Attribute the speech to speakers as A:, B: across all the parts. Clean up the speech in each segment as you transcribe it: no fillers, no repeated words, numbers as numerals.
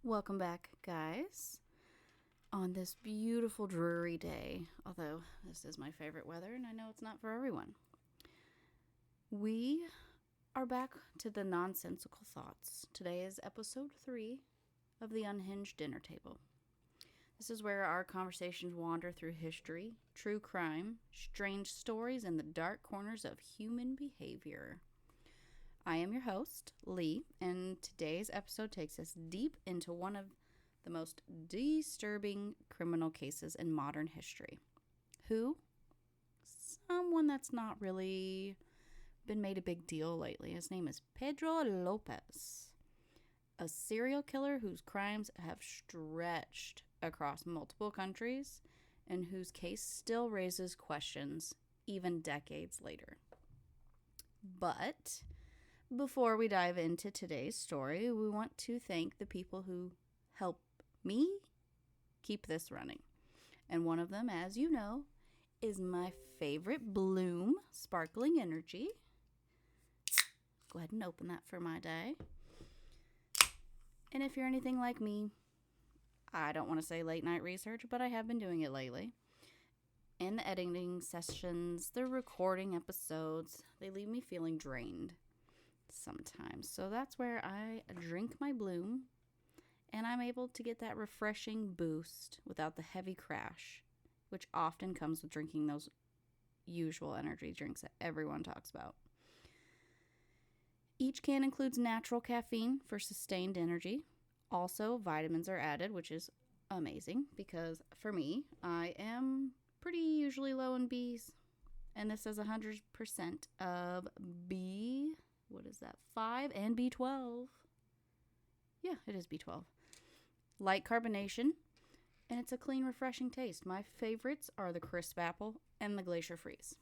A: Welcome back, guys, on this beautiful dreary day, although this is my favorite weather and I know it's not for everyone. We are back to the nonsensical thoughts. Today is episode 3 of the Unhinged Dinner Table. This is where our conversations wander through history, true crime, strange stories, and the dark corners of human behavior. I am your host, Lee, and today's episode takes us deep into one of the most disturbing criminal cases in modern history. Who? Someone that's not really been made a big deal lately. His name is Pedro Lopez, a serial killer whose crimes have stretched across multiple countries and whose case still raises questions even decades later. But before we dive into today's story, we want to thank the people who help me keep this running. And one of them, as you know, is my favorite Bloom Sparkling Energy. Go ahead and open that for my day. And if you're anything like me, I don't want to say late night research, but I have been doing it lately. In the editing sessions, the recording episodes, they leave me feeling drained sometimes. So that's where I drink my Bloom, and I'm able to get that refreshing boost without the heavy crash, which often comes with drinking those usual energy drinks that everyone talks about. Each can includes natural caffeine for sustained energy. Also, vitamins are added, which is amazing because for me, I am pretty usually low in B's, and this is 100% of B. What is that? 5 and B12. Yeah, it is B12. Light carbonation, and it's a clean, refreshing taste. My favorites are the crisp apple and the glacier freeze.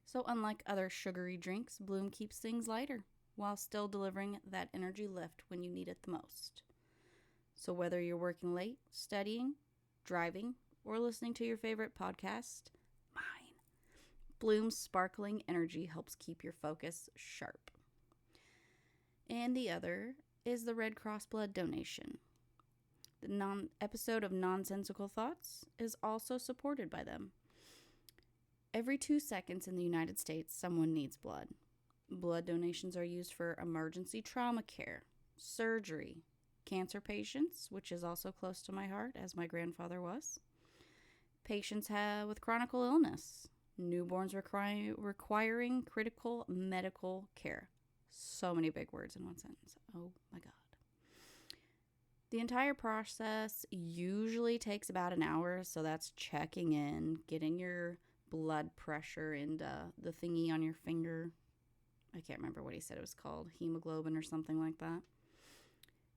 A: So unlike other sugary drinks, Bloom keeps things lighter while still delivering that energy lift when you need it the most. So whether you're working late, studying, driving, or listening to your favorite podcast, Bloom's sparkling energy helps keep your focus sharp. And the other is the Red Cross blood donation. The episode of Nonsensical Thoughts is also supported by them. Every 2 seconds in the United States, someone needs blood. Blood donations are used for emergency trauma care, surgery, cancer patients, which is also close to my heart as my grandfather was, patients with chronic illness, newborns requiring critical medical care. So many big words in one sentence. Oh my God. The entire process usually takes about an hour, so that's checking in, getting your blood pressure and the thingy on your finger. I can't remember what he said it was called, hemoglobin or something like that.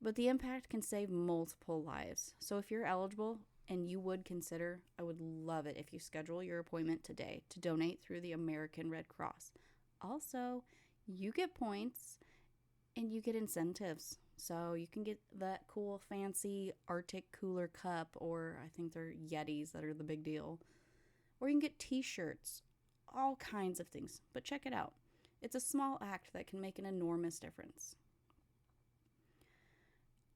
A: But the impact can save multiple lives. So if you're eligible, and you would consider, I would love it if you schedule your appointment today to donate through the American Red Cross. Also, you get points and you get incentives. So you can get that cool fancy Arctic cooler cup, or I think they're Yetis that are the big deal. Or you can get t-shirts, all kinds of things. But check it out. It's a small act that can make an enormous difference.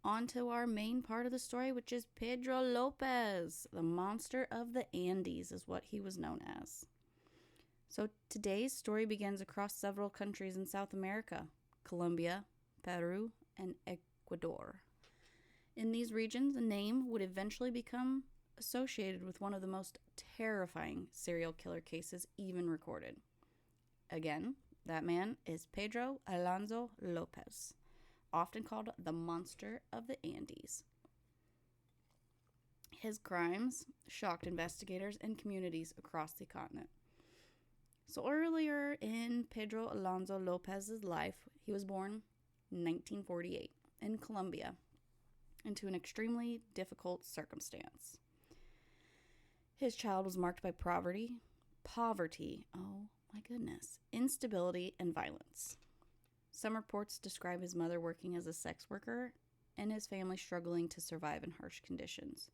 A: On to our main part of the story, which is Pedro Lopez, the monster of the Andes is what he was known as. So today's story begins across several countries in South America: Colombia, Peru, and Ecuador. In these regions, a name would eventually become associated with one of the most terrifying serial killer cases even recorded. Again, that man is Pedro Alonso Lopez, often called the Monster of the Andes. His crimes shocked investigators and communities across the continent. So earlier in Pedro Alonso Lopez's life, he was born in 1948 in Colombia into an extremely difficult circumstance. His child was marked by poverty, oh my goodness, instability, and violence. Some reports describe his mother working as a sex worker and his family struggling to survive in harsh conditions.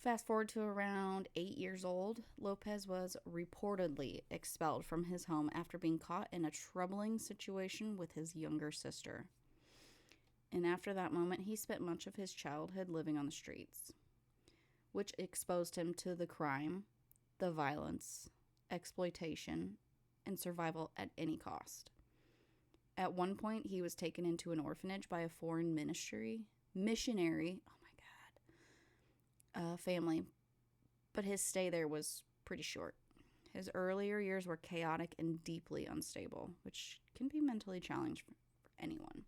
A: Fast forward to around 8 years old, Lopez was reportedly expelled from his home after being caught in a troubling situation with his younger sister. And after that moment, he spent much of his childhood living on the streets, which exposed him to the crime, the violence, exploitation, and survival at any cost. At one point, he was taken into an orphanage by a foreign missionary, family, but his stay there was pretty short. His earlier years were chaotic and deeply unstable, which can be mentally challenging for anyone.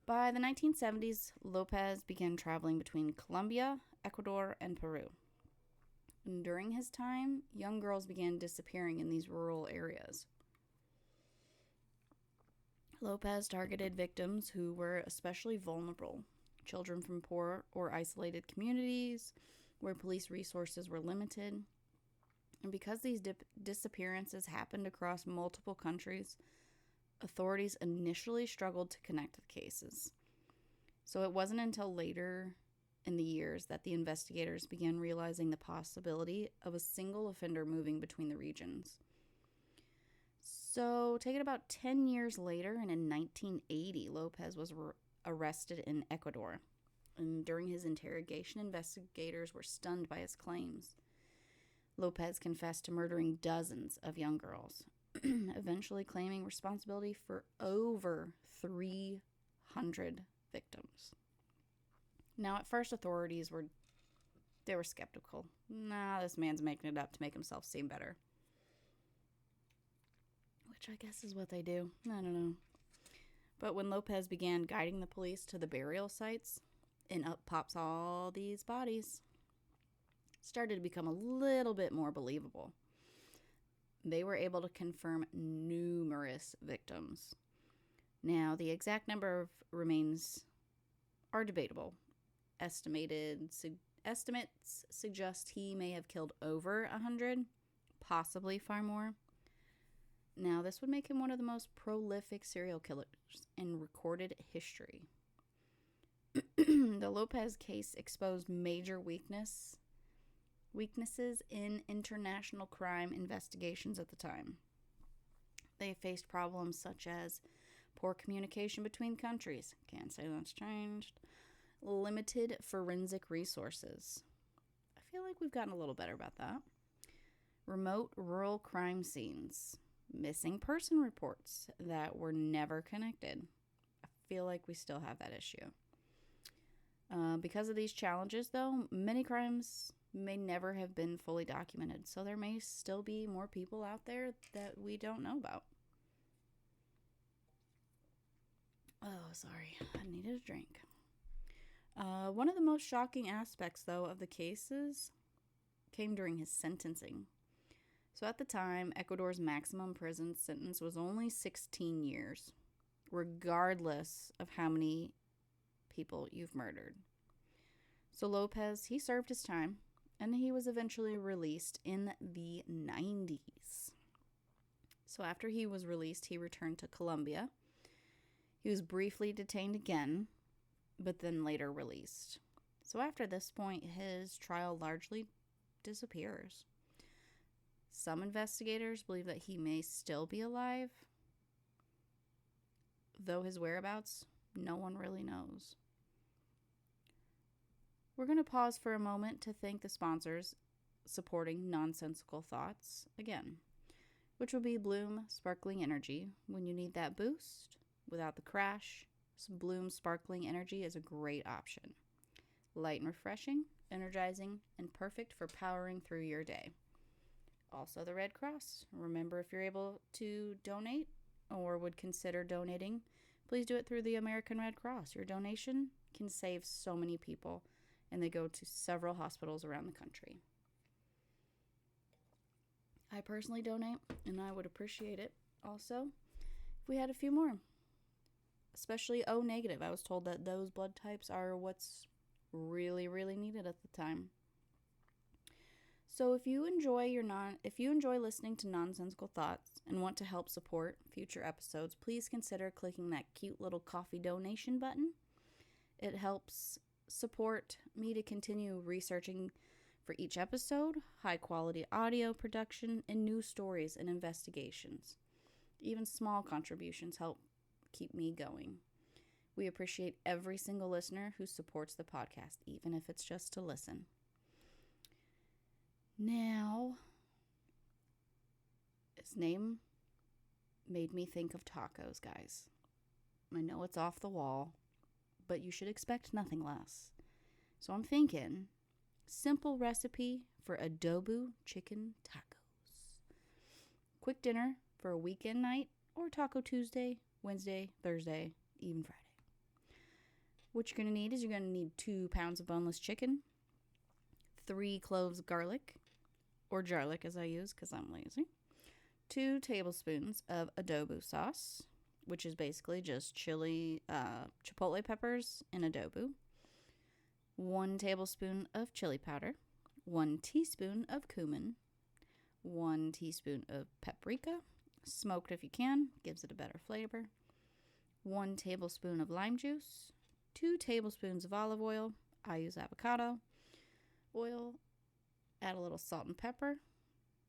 A: By the 1970s, Lopez began traveling between Colombia, Ecuador, and Peru. And during his time, young girls began disappearing in these rural areas. Lopez targeted victims who were especially vulnerable, children from poor or isolated communities where police resources were limited. And because these disappearances happened across multiple countries, authorities initially struggled to connect the cases. So it wasn't until later in the years that the investigators began realizing the possibility of a single offender moving between the regions. So, take it about 10 years later, and in 1980, Lopez was arrested in Ecuador. And during his interrogation, investigators were stunned by his claims. Lopez confessed to murdering dozens of young girls, eventually claiming responsibility for over 300 victims. Now, at first, authorities were skeptical. Nah, this man's making it up to make himself seem better. Which I guess is what they do. I don't know. But when Lopez began guiding the police to the burial sites, and up pops all these bodies, it started to become a little bit more believable. They were able to confirm numerous victims. Now, the exact number of remains are debatable. Estimates suggest he may have killed over 100, possibly far more. Now, this would make him one of the most prolific serial killers in recorded history. The Lopez case exposed major weaknesses in international crime investigations at the time. They faced problems such as poor communication between countries. Can't say that's changed. Limited forensic resources. I feel like we've gotten a little better about that. Remote rural crime scenes. Missing person reports that were never connected. I feel like we still have that issue. Because of these challenges, though, many crimes may never have been fully documented, so there may still be more people out there that we don't know about. Oh, sorry. I needed a drink. One of the most shocking aspects, though, of the cases came during his sentencing. So at the time, Ecuador's maximum prison sentence was only 16 years, regardless of how many people you've murdered. So Lopez, he served his time, and he was eventually released in the 90s. So after he was released, he returned to Colombia. He was briefly detained again, but then later released. So after this point, his trial largely disappears. Some investigators believe that he may still be alive, though his whereabouts, no one really knows. We're going to pause for a moment to thank the sponsors supporting Nonsensical Thoughts again, which will be Bloom Sparkling Energy. When you need that boost without the crash, Bloom Sparkling Energy is a great option. Light and refreshing, energizing, and perfect for powering through your day. Also, the Red Cross. Remember, if you're able to donate or would consider donating, please do it through the American Red Cross. Your donation can save so many people, and they go to several hospitals around the country. I personally donate, and I would appreciate it also if we had a few more. Especially O negative. I was told that those blood types are what's really, really needed at the time. So if you enjoy listening to Nonsensical Thoughts and want to help support future episodes, please consider clicking that cute little coffee donation button. It helps support me to continue researching for each episode, high quality audio production, and new stories and investigations. Even small contributions help keep me going. We appreciate every single listener who supports the podcast, even if it's just to listen. Now, his name made me think of tacos, guys. I know it's off the wall, but you should expect nothing less. So I'm thinking, simple recipe for adobo chicken tacos. Quick dinner for a weekend night or Taco Tuesday, Wednesday, Thursday, even Friday. What you're going to need is you're going to need 2 pounds of boneless chicken, 3 cloves of garlic, or garlic as I use because I'm lazy, 2 tablespoons of adobo sauce, which is basically just chili, chipotle peppers in adobo, 1 tablespoon of chili powder, 1 teaspoon of cumin, 1 teaspoon of paprika, smoked if you can, gives it a better flavor, 1 tablespoon of lime juice, 2 tablespoons of olive oil. I use avocado oil. Add a little salt and pepper.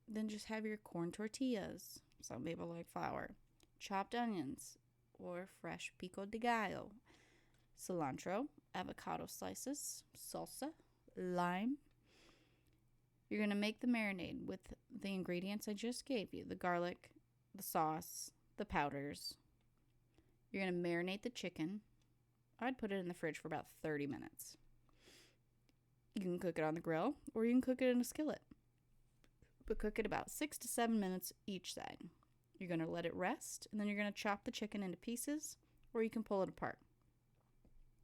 A: Then just have your corn tortillas. Some people like flour. Chopped onions or fresh pico de gallo. Cilantro, avocado slices, salsa, lime. You're going to make the marinade with the ingredients I just gave you. The garlic, the sauce, the powders. You're going to marinate the chicken. I'd put it in the fridge for about 30 minutes. You can cook it on the grill or you can cook it in a skillet. But cook it about 6 to 7 minutes each side. You're going to let it rest and then you're going to chop the chicken into pieces or you can pull it apart.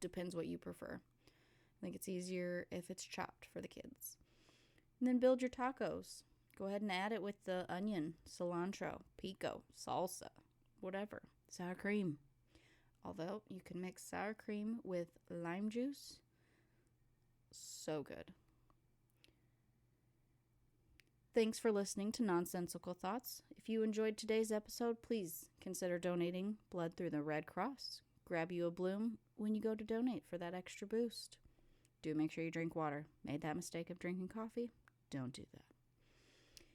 A: Depends what you prefer. I think it's easier if it's chopped for the kids. And then build your tacos. Go ahead and add it with the onion, cilantro, pico, salsa, whatever. Sour cream. Although you can mix sour cream with lime juice. So good. Thanks for listening to Nonsensical Thoughts. If you enjoyed today's episode, please consider donating blood through the Red Cross. Grab you a bloom when you go to donate for that extra boost. Do make sure you drink water. Made that mistake of drinking coffee? Don't do that.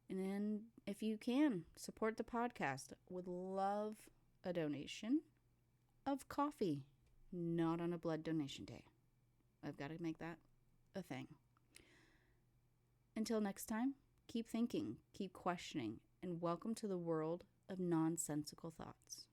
A: And then, if you can, support the podcast. Would love a donation of coffee, not on a blood donation day. I've got to make that a thing. Until next time, keep thinking, keep questioning, and welcome to the world of nonsensical thoughts.